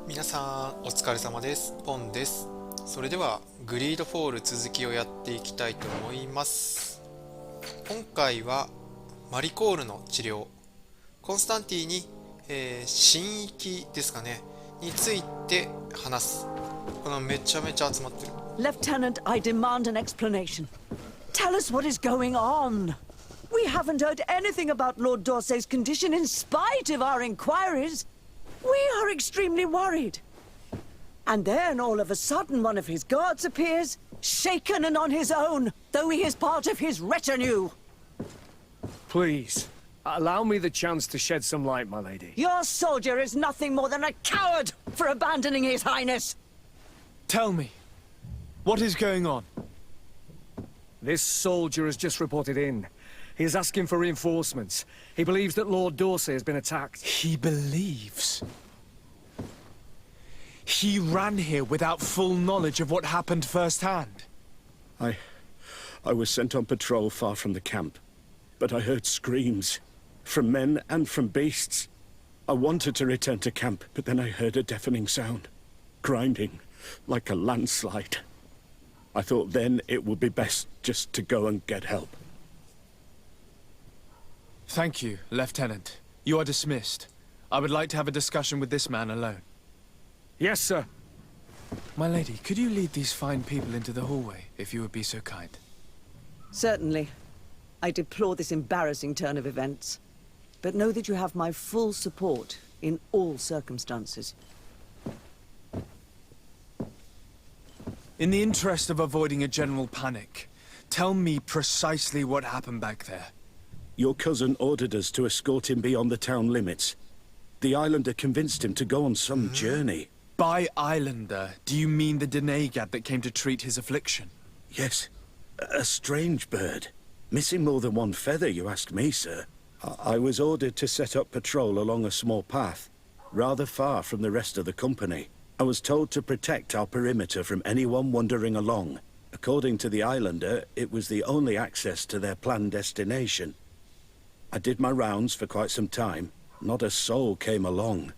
皆さんお疲れ様です。ポンです。それではグリードフォール続きをやっていきたいと思います。今回はマリコールの治療、コンスタンティに、神域ですかねについて話す。このめちゃめちゃ集まってる。 Lieutenant, I demand an explanation. Tell us what is going on. We haven't heard anything about Lord D'Orsay's condition in spite of our inquiries. We are extremely worried. And then all of a sudden one of his guards appears, shaken and on his own, though he is part of his retinue. Please, allow me the chance to shed some light, my lady. Your soldier is nothing more than a coward for abandoning his highness. Tell me, what is going on? This soldier has just reported in. He is asking for reinforcements. He believes that Lord D'Orsay has been attacked. He believes? He ran here without full knowledge of what happened firsthand. I was sent on patrol far from the camp, but I heard screams, from men and from beasts. I wanted to return to camp, but then I heard a deafening sound, grinding, like a landslide. I thought then it would be best just to go and get help. Thank you, Lieutenant. You are dismissed. I would like to have a discussion with this man alone. Yes, sir. My lady, could you lead these fine people into the hallway, if you would be so kind? Certainly. I deplore this embarrassing turn of events. But know that you have my full support in all circumstances. In the interest of avoiding a general panic, tell me precisely what happened back there. Your cousin ordered us to escort him beyond the town limits. The islander convinced him to go on some journey. By islander, do you mean the denegad that came to treat his affliction? Yes, a strange bird. Missing more than one feather, you ask me, sir. I was ordered to set up patrol along a small path, rather far from the rest of the company. I was told to protect our perimeter from anyone wandering along. According to the islander, it was the only access to their planned destination. I did my rounds for quite some time. Not a soul came along.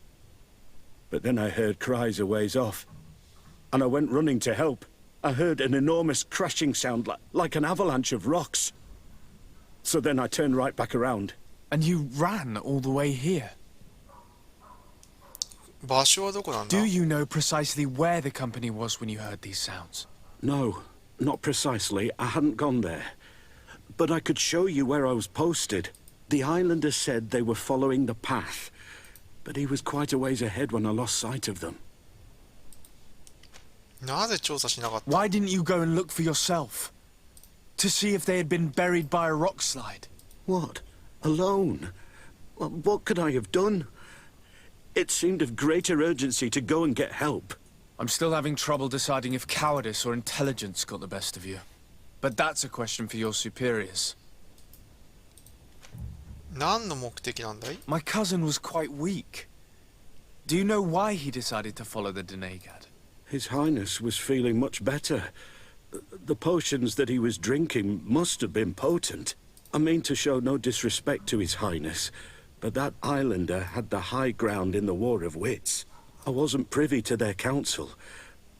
But then I heard cries a ways off, and I went running to help. I heard an enormous crashing sound like an avalanche of rocks. So then I turned right back around. And you ran all the way here? 場所はどこなんだ？ Do you know precisely where the company was when you heard these sounds? No, not precisely. I hadn't gone there. But I could show you where I was posted. The islander said they were following the path, but he was quite a ways ahead when I lost sight of them. なぜ調査しなかった？ Why didn't you go and look for yourself? To see if they had been buried by a rock slide? What? Alone? What could I have done? It seemed of greater urgency to go and get help. I'm still having trouble deciding if cowardice or intelligence got the best of you. But that's a question for your superiors. 何の目的なんだい？ My cousin was quite weak. Do you know why he decided to follow the denegad? His Highness was feeling much better. The potions that he was drinking must have been potent. I mean to show no disrespect to His Highness, but that islander had the high ground in the War of Wits. I wasn't privy to their counsel.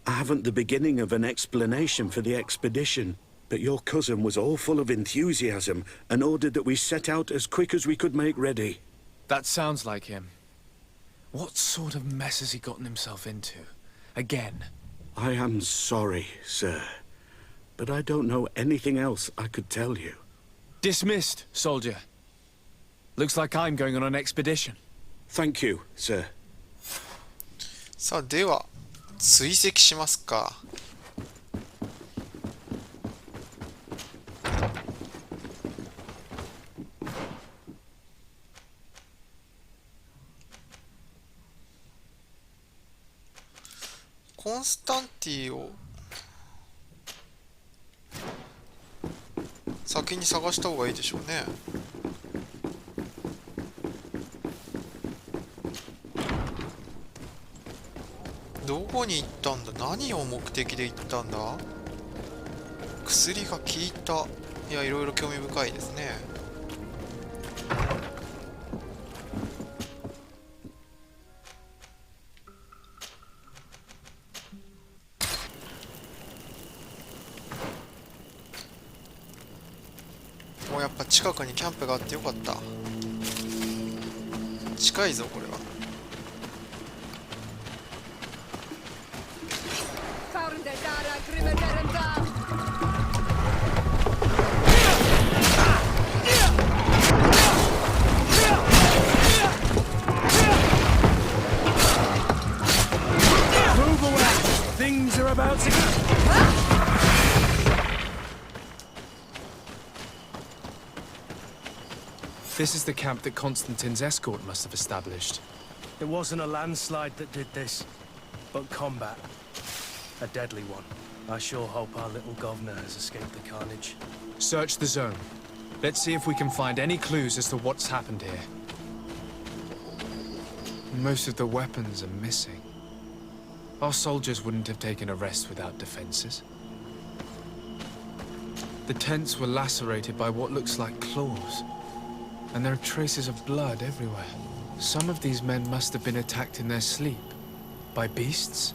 I haven't the beginning of an explanation for the expedition, but your cousin was all full of enthusiasm and ordered that we set out as quick as we could make ready. That sounds like him. What sort of mess has he gotten himself into? Again? I am sorry, sir, but I don't know anything else I could tell you. Dismissed, soldier. Looks like I'm going on an expedition. Thank you, sir. さあでは追跡しますか。コンスタンティを先に探した方がいいでしょうね。どこに行ったんだ？何を目的で行ったんだ？薬が効いた。いや、いろいろ興味深いですね。やっぱ近くにキャンプがあってよかった。近いぞこれは。Move away! Things are about to... This is the camp that Constantine's escort must have established. It wasn't a landslide that did this, but combat. A deadly one. I sure hope our little governor has escaped the carnage. Search the zone. Let's see if we can find any clues as to what's happened here. Most of the weapons are missing. Our soldiers wouldn't have taken a rest without defenses. The tents were lacerated by what looks like claws. And there are traces of blood everywhere. Some of these men must have been attacked in their sleep. By beasts?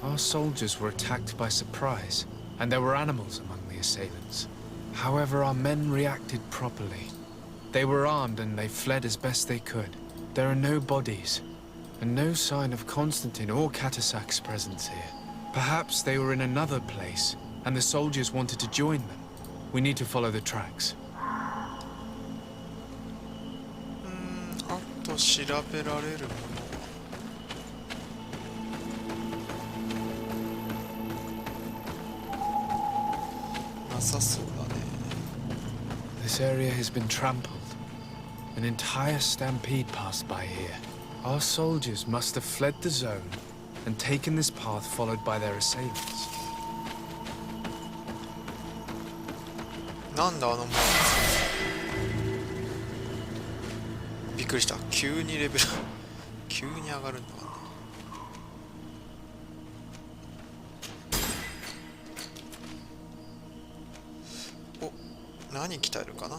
Our soldiers were attacked by surprise, and there were animals among the assailants. However, our men reacted properly. They were armed and they fled as best they could. There are no bodies, and no sign of Constantine or Katasak's presence here. Perhaps they were in another place, and the soldiers wanted to join them. We need to follow the tracks. あと調べられるものなさそうだね。 This area has been trampled. An entire stampede passed by here. Our soldiers must have fled the zone and taken this path followed by their assailants. なんだあのもうびっくりした。急にレベル急に上がるんだからね。お、何鍛えるかな。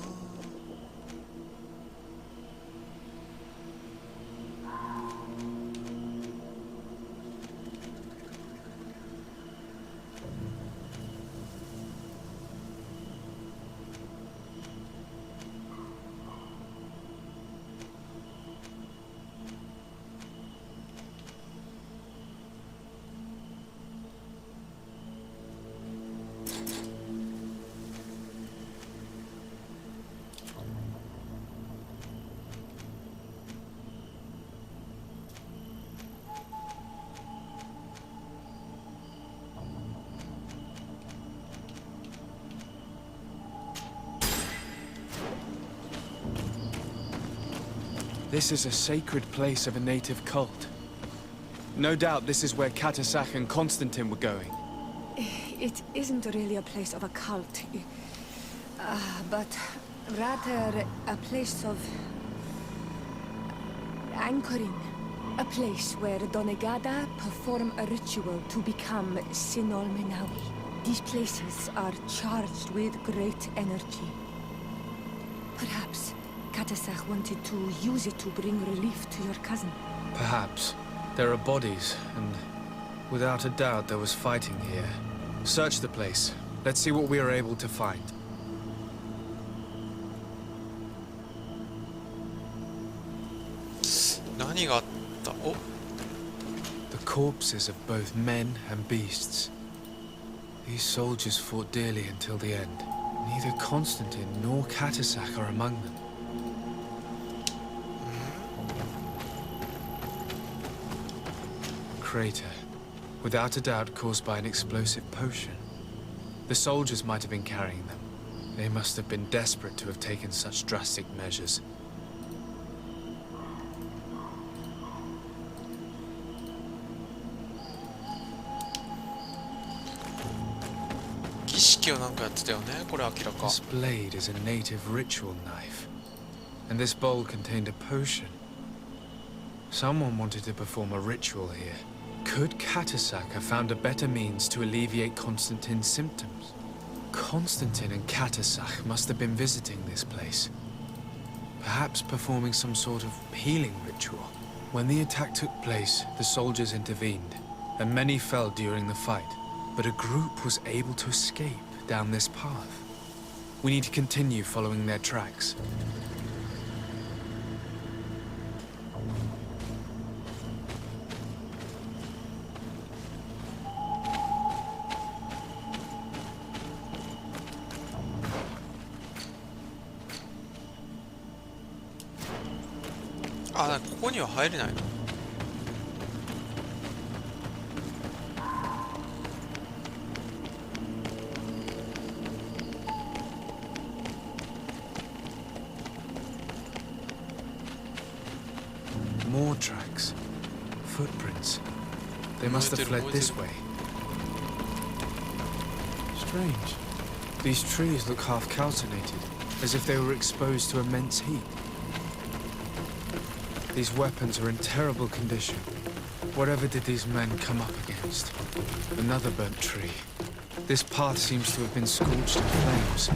This is a sacred place of a native cult. No doubt this is where Katasak and Constantine were going. It isn't really a place of a cult, but rather a place of anchoring. A place where Donegada perform a ritual to become Sinol Menawi. These places are charged with great energy. Perhaps Katasak wanted to use it to bring relief to your cousin. Perhaps. There are bodies, and without a doubt there was fighting here. Search the place. Let's see what we are able to find. The corpses of both men and beasts. These soldiers fought dearly until the end. Neither Constantine nor Katasak are among them. Crater, without a doubt caused by an explosive potion. The soldiers might have been carrying them. They must have been desperate to have taken such drastic measures. This blade is a native ritual knife, and this bowl contained a potion. Someone wanted to perform a ritual here. Could Katasak have found a better means to alleviate Constantine's symptoms? Constantine and Katasak must have been visiting this place, perhaps performing some sort of healing ritual. When the attack took place, the soldiers intervened, and many fell during the fight, but a group was able to escape down this path. We need to continue following their tracks. Ah, ここには入れないの。More tracks. Footprints. They must have fled this way. Strange. These trees look half calcinated, as if they were exposed to immense heat. These weapons are in terrible condition. Whatever did these men come up against? Another burnt tree. This path seems to have been scorched in flames.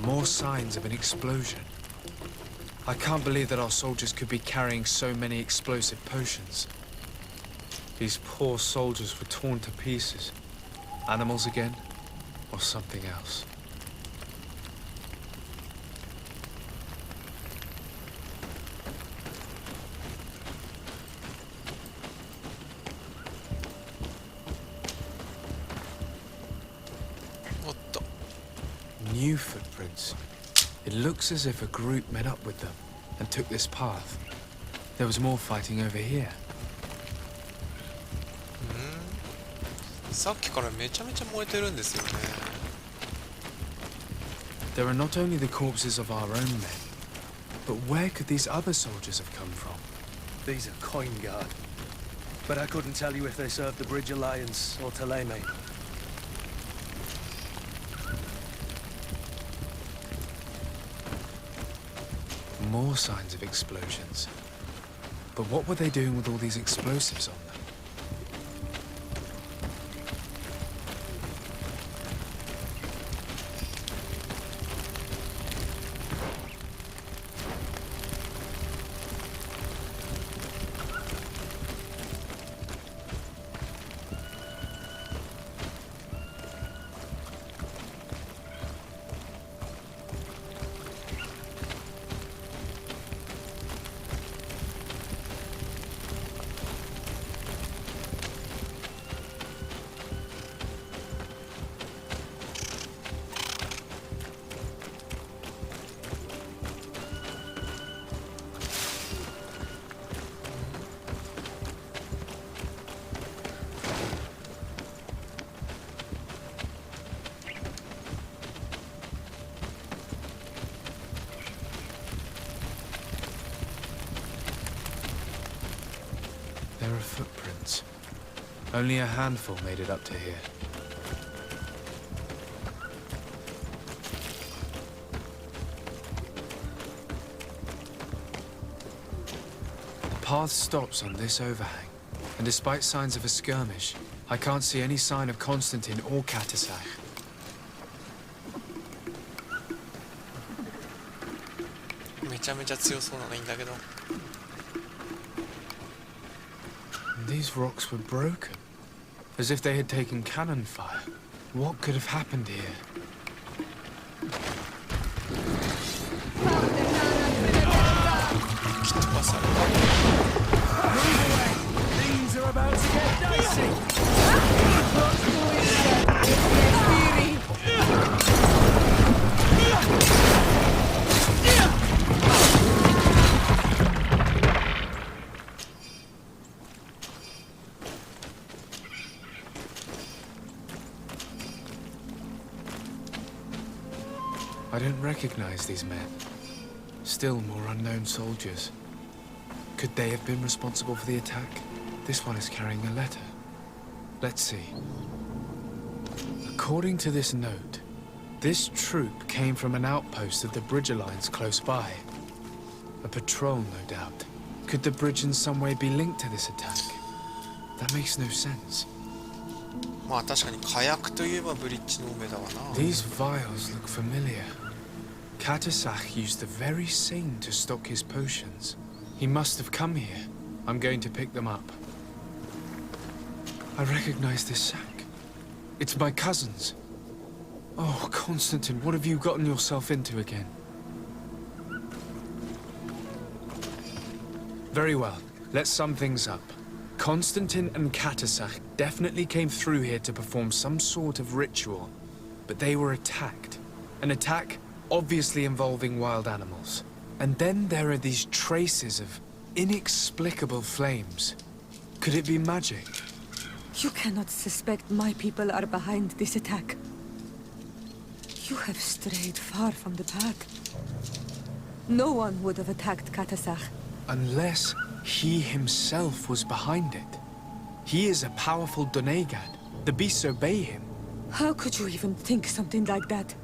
More signs of an explosion. I can't believe that our soldiers could be carrying so many explosive potions. These poor soldiers were torn to pieces. Animals again, or something else. New footprints. It looks as if a group met up with them and took this path. There was more fighting over here. さっきからめちゃめちゃ燃えてるんですよね。There are not only the corpses of our own men, but where could these other soldiers have come from? These are coin guard. But I couldn't tell you if they served the Bridge Alliance or Teleme. More signs of explosions. But what were they doing with all these explosives on them? There are footprints. Only a handful made it up to here. The path stops on this overhang, and despite signs of a skirmish, I can't see any sign of Constantine or Katasach. These rocks were broken, as if they had taken cannon fire. What could have happened here? Things are about to get dicey! I don't recognize these men. Still more unknown soldiers. Could they have been responsible for the attack? This one is carrying a letter. Let's see. According to this note, this troop came from an outpost of the Bridge Alliance close by. A patrol, no doubt. Could the bridge in some way be linked to this attack? That makes no sense. まあ確かに火薬といえばブリッジの梅だわな。 These vials look familiar. Katasach used the very same to stock his potions. He must have come here. I'm going to pick them up. I recognize this sack. It's my cousin's. Oh, Constantine, what have you gotten yourself into again? Very well. Let's sum things up. Constantine and Katasach definitely came through here to perform some sort of ritual, but they were attacked. An attack obviously involving wild animals. And then there are these traces of inexplicable flames. Could it be magic? You cannot suspect my people are behind this attack. You have strayed far from the path. No one would have attacked Katasach. Unless he himself was behind it. He is a powerful Donegad. The beasts obey him. How could you even think something like that?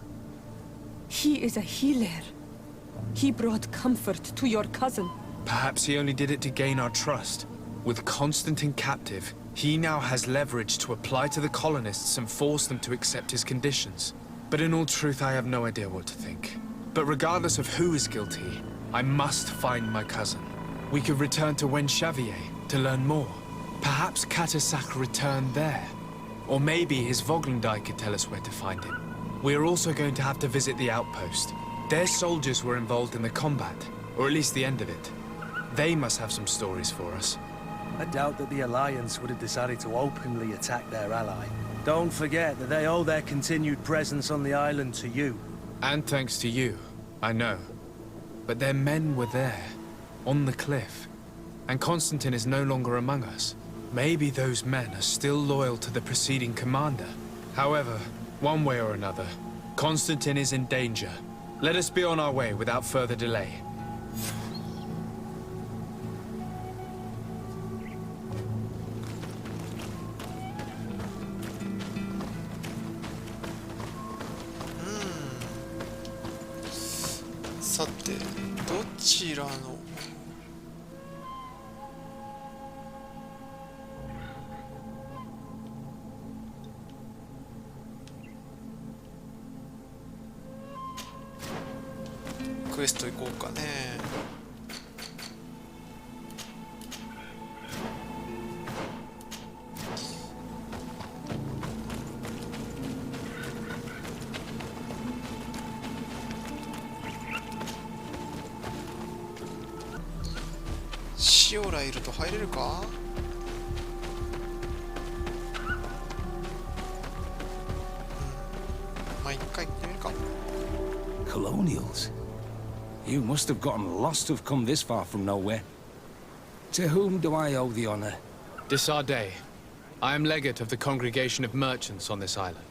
He is a healer. He brought comfort to your cousin. Perhaps he only did it to gain our trust. With Constantine captive, he now has leverage to apply to the colonists and force them to accept his conditions. But in all truth, I have no idea what to think. But regardless of who is guilty, I must find my cousin. We could return to Wen Xavier to learn more. Perhaps Katasach returned there. Or maybe his Voglendai could tell us where to find him. We are also going to have to visit the outpost. Their soldiers were involved in the combat, or at least the end of it. They must have some stories for us. I doubt that the Alliance would have decided to openly attack their ally. Don't forget that they owe their continued presence on the island to you. And thanks to you, I know. But their men were there, on the cliff. And Constantine is no longer among us. Maybe those men are still loyal to the preceding commander. However, one way or another, Constantine is in danger. Let us be on our way without further delay. Hmm. さて、どちらのクエスト行こうかね。シオラいると入れるか？まあ一回行ってみるか。 Colonials? You must have gotten lost to have come this far from nowhere. To whom do I owe the honor? Desardet. I am legate of the Congregation of Merchants on this island.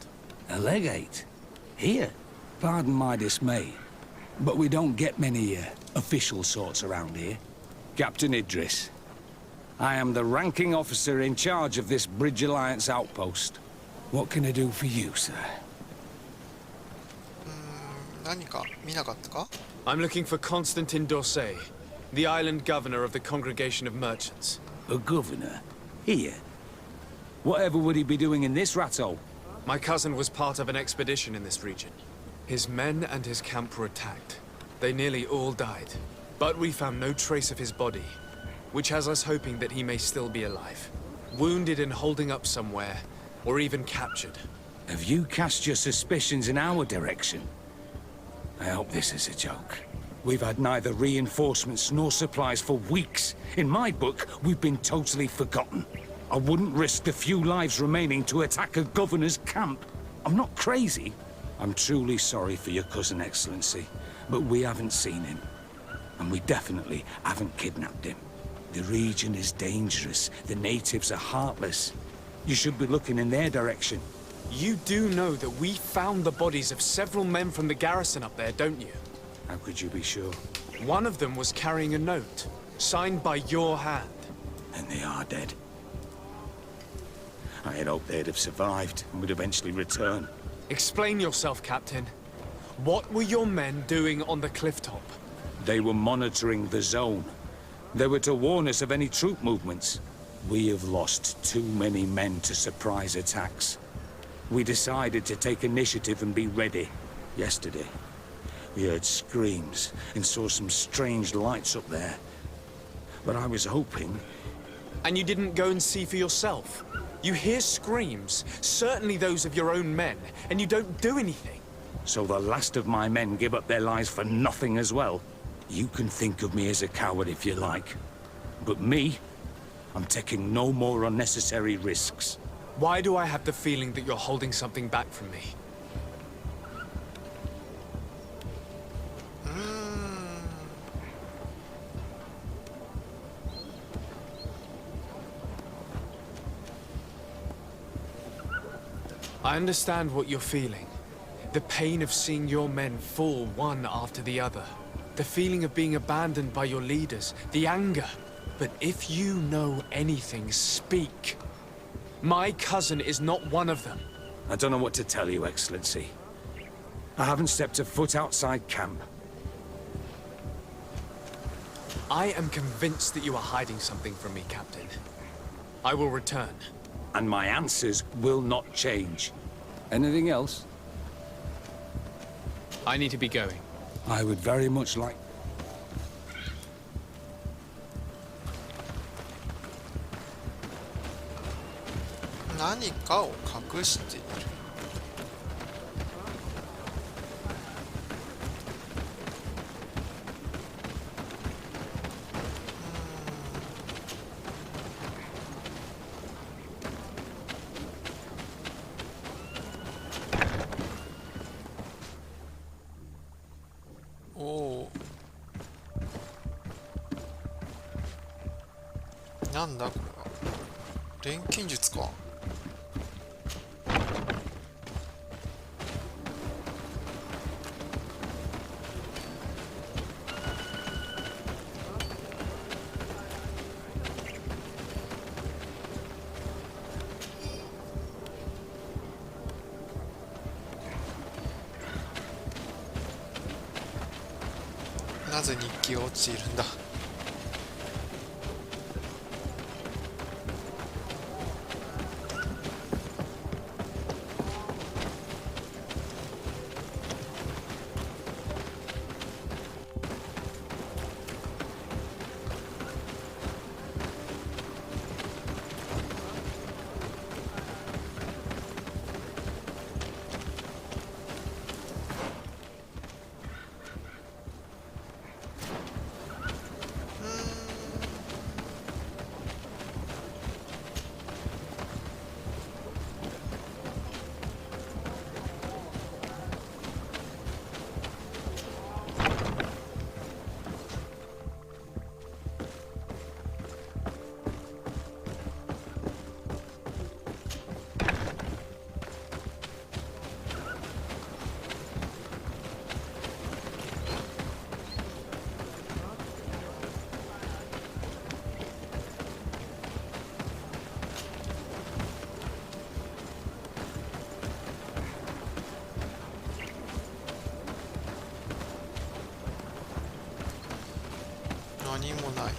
A legate? Here? Pardon my dismay, but we don't get many official sorts around here. Captain Idris. I am the ranking officer in charge of this Bridge Alliance outpost. What can I do for you, sir? 何か見なかったか？ I'm looking for Constantine d'Orsay, the island governor of the Congregation of Merchants. A governor? Here? Whatever would he be doing in this rattle? My cousin was part of an expedition in this region. His men and his camp were attacked. They nearly all died. But we found no trace of his body, which has us hoping that he may still be alive. Wounded and holding up somewhere, or even captured. Have you cast your suspicions in our direction? I hope this is a joke. We've had neither reinforcements nor supplies for weeks. In my book, we've been totally forgotten. I wouldn't risk the few lives remaining to attack a governor's camp. I'm not crazy. I'm truly sorry for your cousin, Excellency, but we haven't seen him. And we definitely haven't kidnapped him. The region is dangerous. The natives are heartless. You should be looking in their direction. You do know that we found the bodies of several men from the garrison up there, don't you? How could you be sure? One of them was carrying a note, signed by your hand. And they are dead. I had hoped they'd have survived and would eventually return. Explain yourself, Captain. What were your men doing on the clifftop? They were monitoring the zone. They were to warn us of any troop movements. We have lost too many men to surprise attacks. We decided to take initiative and be ready. Yesterday, we heard screams and saw some strange lights up there. But I was hoping... And you didn't go and see for yourself? You hear screams, certainly those of your own men, and you don't do anything. So the last of my men give up their lives for nothing as well? You can think of me as a coward if you like. But me, I'm taking no more unnecessary risks. Why do I have the feeling that you're holding something back from me? I understand what you're feeling. The pain of seeing your men fall one after the other. The feeling of being abandoned by your leaders. The anger. But if you know anything, speak. My cousin is not one of them. I don't know what to tell you, Excellency. I haven't stepped a foot outside camp. I am convinced that you are hiding something from me, Captain. I will return. And my answers will not change. Anything else? I need to be going. I would very much like...何かを隠している。おお。なんだこれは。錬金術か。なぜ日記が落ちているんだ。何もない。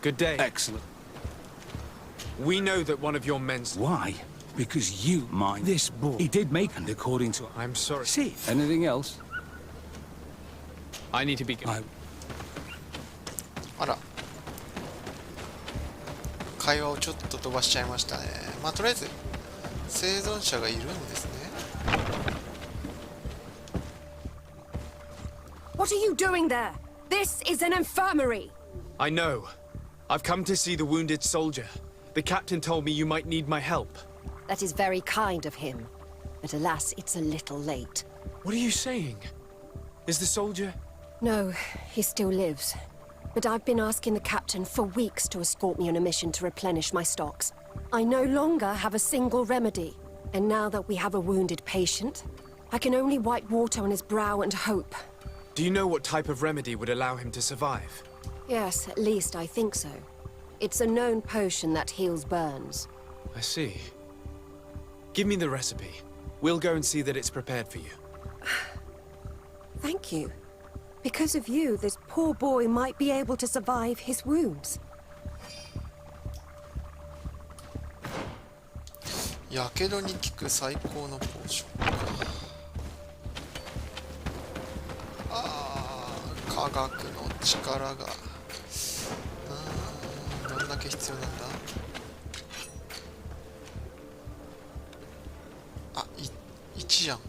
Good day. Excellent. We know that one of your men's... Why? Because you mind this book. He did make, and according to... I'm sorry. See, anything else? I need to be...あら。会話をちょっと飛ばしちゃいましたね。まあとりあえず生存者がいるんですね。 What are you doing there? This is an infirmary. I know. I've come to see the wounded soldier. The captain told me you might need my help. That is very kind of him. But alas, it's a little late. What are you saying? Is the soldier... No, he still lives. But I've been asking the captain for weeks to escort me on a mission to replenish my stocks. I no longer have a single remedy. And now that we have a wounded patient, I can only wipe water on his brow and hope. Do you know what type of remedy would allow him to survive? Yes, at least I think so. It's a known potion that heals burns. I see. Give me the recipe. We'll go and see that it's prepared for you. Thank you. Because of you, this poor boy might be able to survive his wounds. やけどに効く最高のポーションか。科学の力がどんだけ必要なんだ。あ、1じゃん。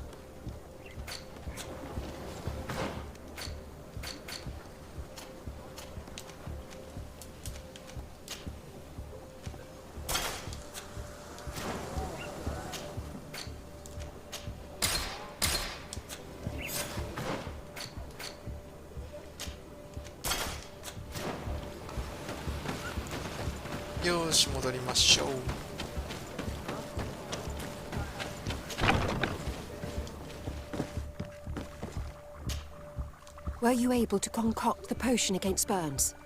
よーし、戻りましょう。Were you able to concoct the potion against burns?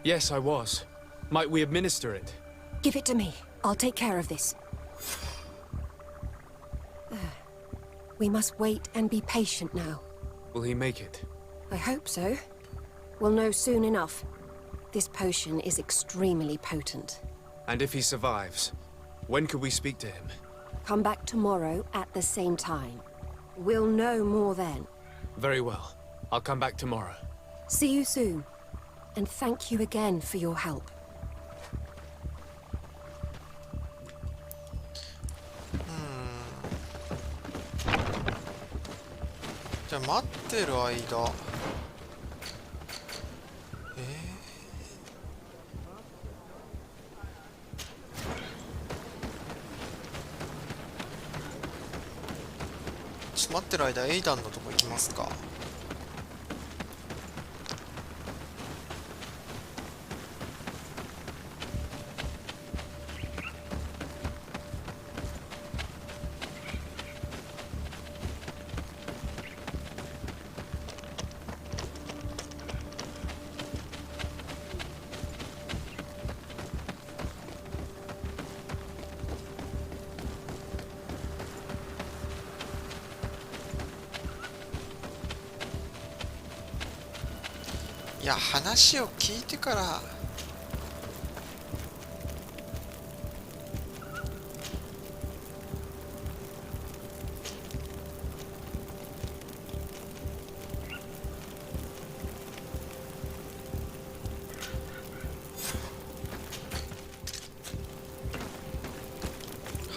Yes, I was. Might we administer it? Give it to me. I'll take care of this. We must wait and be patient now. Will he make it? I hope so. We'll know soon enough. This potion is extremely potent. And if he survives, when could we speak to him? Come back tomorrow at the same time. We'll know more then. Very well. I'll come back tomorrow. See you soon. And thank you again for your help. じゃあ待ってる間、ちょっと待ってる間、エイダンのとこ行きますか。いや、話を聞いてから。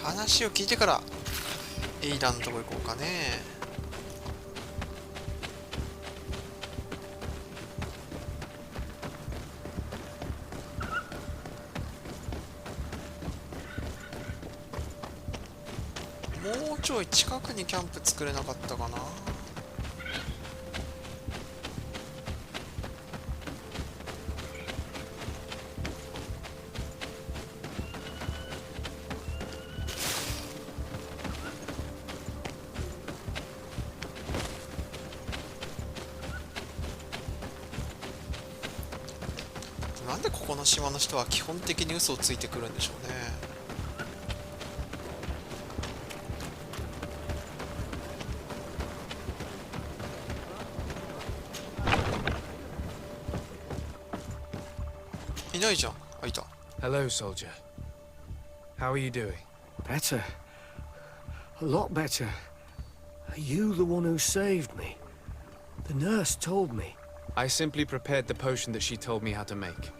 話を聞いてからエイダンのとこ行こうかね。もうちょい近くにキャンプ作れなかったかな。なんでここの島の人は基本的に嘘をついてくるんでしょうね。いないじゃん。あ、いた。Hello, soldier. How are you doing? Better. A lot better. Are you the one who saved me? The nurse told me. I simply prepared the potion that she told me how to make.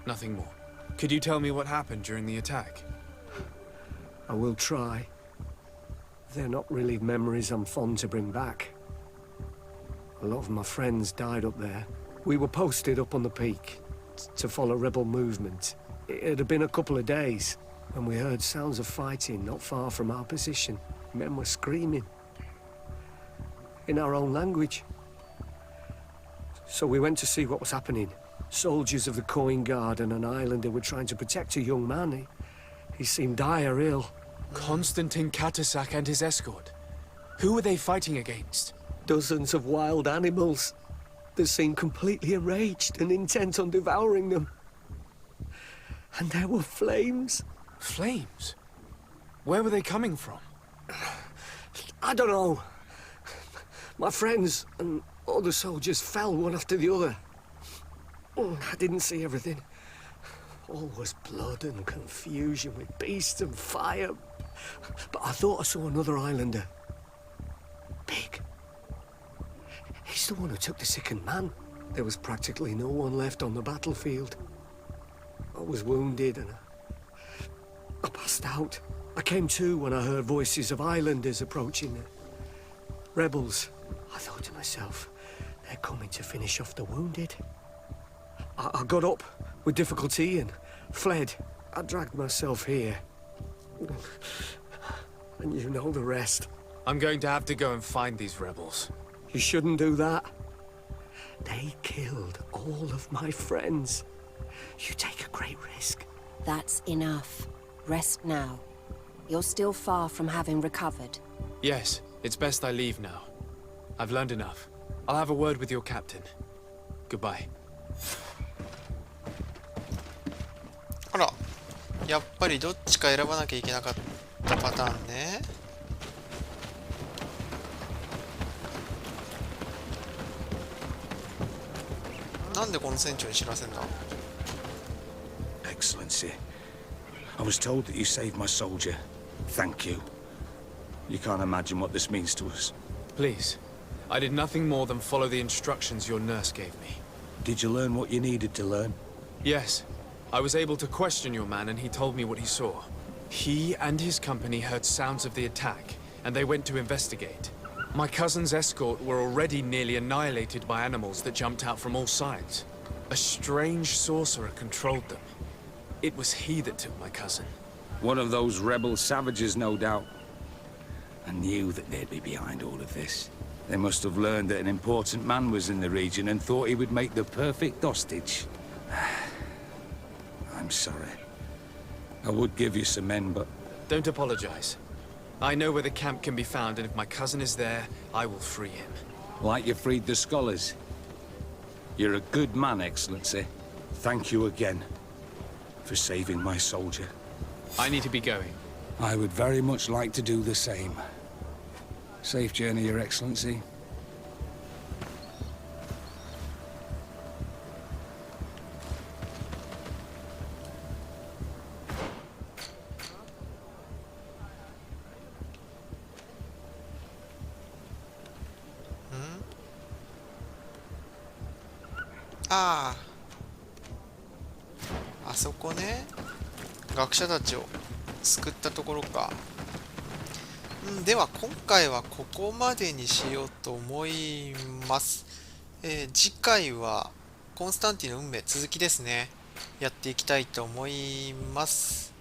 Nothing more. Could you tell me what happened during the attack? I will try. they're not really memories I'm fond to bring back. A lot of my friends died up there. We were posted up on the peak to follow rebel movement. It had been a couple of days when we heard sounds of fighting not far from our position. Men were screaming in our own language. So we went to see what was happening. Soldiers of the Coin Guard and an islander were trying to protect a young man. He seemed dire ill. Constantine Katasak and his escort. Who were they fighting against? Dozens of wild animals. They seemed completely enraged and intent on devouring them. And there were flames. Flames? Where were they coming from? I don't know. My friends and other soldiers fell one after the other. I didn't see everything. All was blood and confusion with beasts and fire. But I thought I saw another islander. Big. He's the one who took the sickened man. There was practically no one left on the battlefield. I was wounded and I passed out. I came to when I heard voices of islanders approaching. Rebels. I thought to myself, they're coming to finish off the wounded. I got up with difficulty and fled. I dragged myself here. And you know the rest. I'm going to have to go and find these rebels. You shouldn't do that. They killed all of my friends. You take a great risk. That's enough. Rest now. You're still far from having recovered. Yes, it's best I leave now. I've learned enough. I'll have a word with your captain. Goodbye. あら、やっぱりどっちか選ばなきゃいけなかったパターンね。なんでこの船長に知らせんだ？ Excellency, I was told that you saved my soldier. Thank you. You can't imagine what this means to us. Please. I did nothing more than follow the instructions your nurse gave me. Did you learn what you needed to learn? Yes. I was able to question your man and he told me what he saw. He and his company heard sounds of the attack, and they went to investigate. My cousin's escort were already nearly annihilated by animals that jumped out from all sides. A strange sorcerer controlled them. It was he that took my cousin. One of those rebel savages, no doubt. I knew that they'd be behind all of this. They must have learned that an important man was in the region and thought he would make the perfect hostage. I'm sorry. I would give you some men, but... Don't apologize. I know where the camp can be found, and if my cousin is there, I will free him. Like you freed the scholars. You're a good man, Excellency. Thank you again for saving my soldier. I need to be going. I would very much like to do the same. Safe journey, Your Excellency. Ah. あそこね。学者たちを救ったところか。では今回はここまでにしようと思います。次回はコンスタンティの運命続きですね。やっていきたいと思います。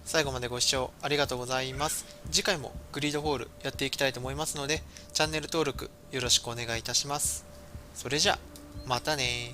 最後までご視聴ありがとうございます。次回もグリードフォールやっていきたいと思いますので、チャンネル登録よろしくお願いいたします。それじゃあ、またね。